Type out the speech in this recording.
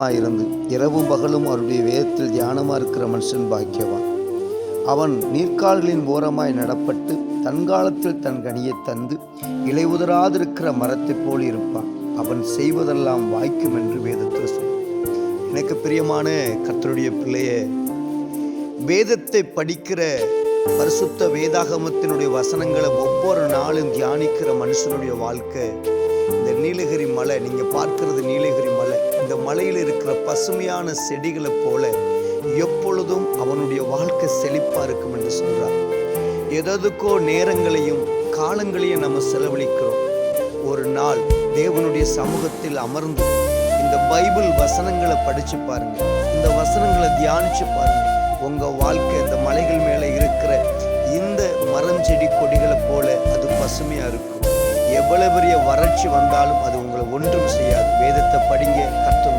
இருந்து இரவும் பகலும் அவருடைய வேதத்தில் தியானமாக இருக்கிற மனுஷன் பாக்கியவான். அவன் நீர்க்கால்களின் ஓரமாய் நடப்பட்டு தன்காலத்தில் தன் கனியை தந்து இலையுதிராதிருக்கிற மரத்தைப் போல் இருப்பான். அவன் செய்வதெல்லாம் வாய்க்கும் என்று வேதத்தில் சொல். எனக்கு பிரியமான கர்த்தருடைய பிள்ளையே, வேதத்தை படிக்கிற பரிசுத்த வேதாகமத்தினுடைய வசனங்களை ஒவ்வொரு நாளும் தியானிக்கிற மனுஷனுடைய வாழ்க்கை இந்த நீலகிரி மலை, நீங்கள் பார்க்கிறது நீலகிரி மலை, இந்த மலையில் இருக்கிற பசுமையான செடிகளை போல எப்பொழுதும் அவனுடைய வாழ்க்கை செழிப்பாக இருக்கும் என்று சொல்கிறார். எதற்கோ நேரங்களையும் காலங்களையும் நம்ம செலவழிக்கிறோம். ஒரு நாள் தேவனுடைய சமூகத்தில் அமர்ந்து இந்த பைபிள் வசனங்களை படித்து பாருங்க, இந்த வசனங்களை தியானிச்சு பாருங்க. உங்கள் வாழ்க்கை இந்த மலைகள் மேலே இருக்கிற இந்த மரம் செடி கொடிகளை போல அது பசுமையாக இருக்கும். எவ்வளவு பெரிய வறட்சி வந்தாலும் அது உங்களை ஒன்றும் செய்யாது. வேதத்தை படிங்க, கர்த்தர்